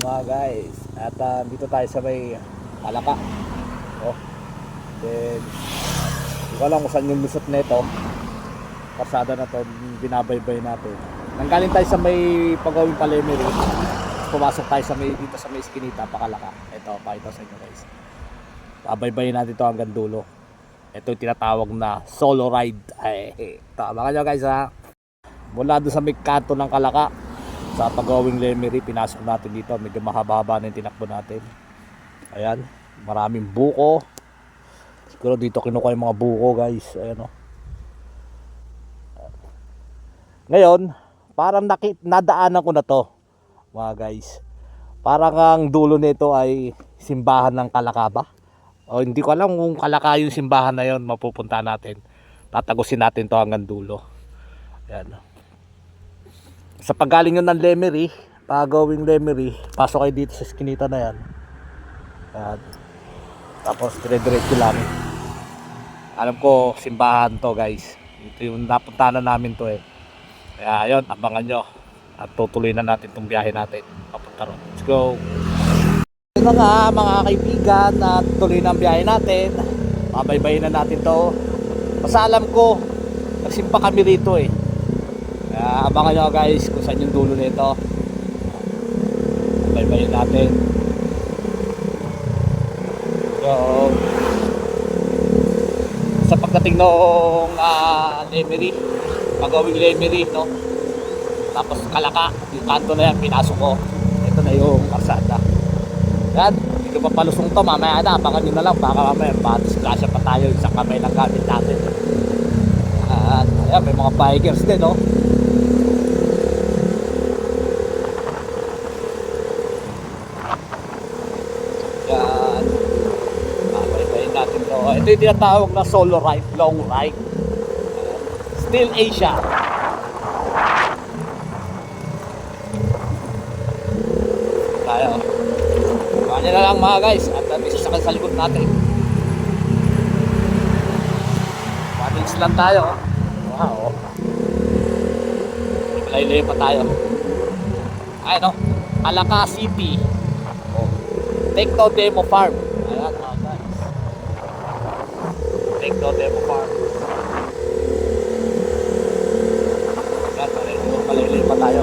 mga guys. At dito tayo sa may Palaka. Oh. Then hindi ko alam kung saan yung lusot nito. Pasada na to, binabaybay natin. Nanggaling tayo sa may Pagawing Palemery. Pumasok tayo sa may dito sa may Eskinita, Pakalaka. Ito, pakita sa inyo guys. Babaybayin natin ito hanggang dulo. Ito yung tinatawag na solo ride. Ay, ito, abangan nyo guys ha. Mula doon sa may kanto ng Kalaka sa Pagawing Lemery, pinasok natin dito. Medyo mahaba-haba na yung tinakbo natin. Ayan, maraming buko. Siguro dito kinukuha yung mga buko guys. Ayan o. Ngayon, parang nadaanan ko na to mga guys. Parang ang dulo nito ay simbahan ng Kalaka ba? O hindi ko alam kung Kalaka yung simbahan na yon, mapupunta natin. Tatagusin natin to hanggang dulo. Ayan. Sa paggaling yun ng Lemery, Pagawing Lemery, pasok kayo dito sa Eskinita na yan. Ayan. Tapos dire-diretso lang. Alam ko simbahan to guys. Ito yung napuntahan na namin to eh. Kaya ayun, abangan nyo. At tutuloy na natin itong biyahe natin papunta ron. Let's go! Ito na nga mga kaibigan, at tuloy na ang biyahe natin. Pabaybayin na natin to. Basta alam ko, nagsimpa kami rito eh. Kaya abangan nyo guys kung saan yung dulo nito. Pabaybayin natin. So, sa pagdating noong Lemery, Pagawing Lemery, no? Tapos Kalaka, yung kanto na yan, pinasok ko. Ito na yung karsada. Yan, hindi pa palusong to, mamaya na, abangan nyo na lang, baka mamaya, disgrasya pa tayo, isang kamay lang gamit natin. At, ayan, may mga bikers din, no? Yan, pabaybayin natin to. Ito yung tinatawag na solo ride, long ride. Still Asia. Tayo. Kanya na lang mga guys. At may sasakal sa likod natin. Paddings lang tayo. Wow. Malay-lay pa tayo. Ay no. Kalaka City. Tekno Demo Farm. Ayan mga guys. Tekno Demo Farm. Malilay pa tayo.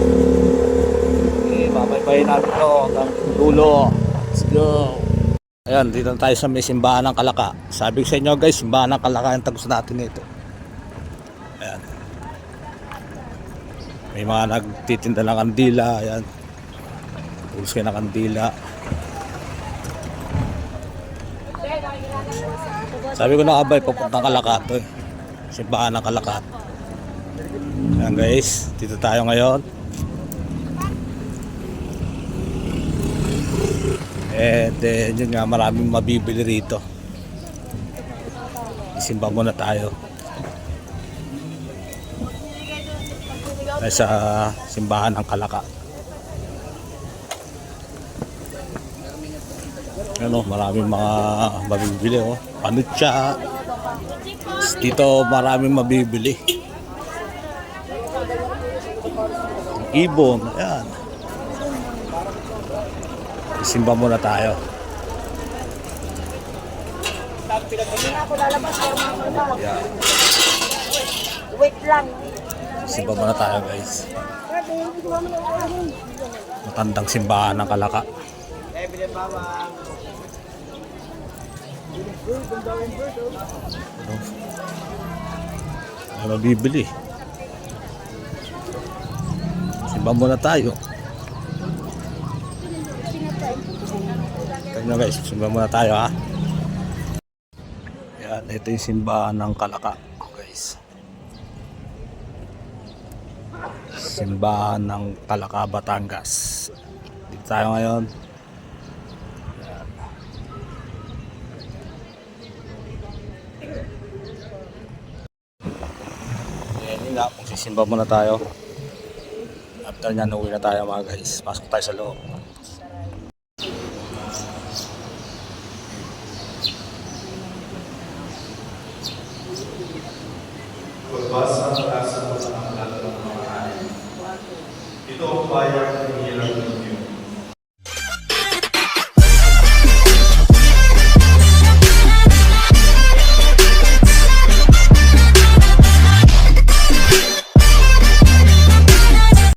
Okay, babaybayin natin ito hanggang dulo. Let's go. Ayan, dito na tayo sa may simbahan ng Kalaka. Sabi ko sa inyo guys, simbahan ng Kalaka yung tagos natin ito. Ayan. May mga nagtitinda ng kandila. Ayan. Pulos kayo ng kandila. Sabi ko na abay, papuntang Kalaka ito eh. Simbahan ng Kalaka. Ayan guys, dito tayo ngayon. Then yun nga, maraming mabibili rito. Isimba muna tayo. Ay sa simbahan ng Kalaka. Ano, maraming mga mabibili oh. Panutsa. Dito maraming mabibili. Ibon, ayan. Isimba muna tayo. Ayan. Wait lang. Isimba muna tayo guys. Matandang simbahan ng Kalaka. Ano mabibili? Simba muna tayo. Tignan guys, simba muna tayo ha. Yan, ito yung simbahan ng Kalaka guys. Simbahan ng Kalaka, Batangas. Dito tayo ngayon. Yan, yun nga, kung sisimba muna tayo. After nyan, uwi na tayo mga guys. Pasok tayo sa loob. Pagbasa ng tasa mo ng aklat ng mga hanin. Ito ang bayan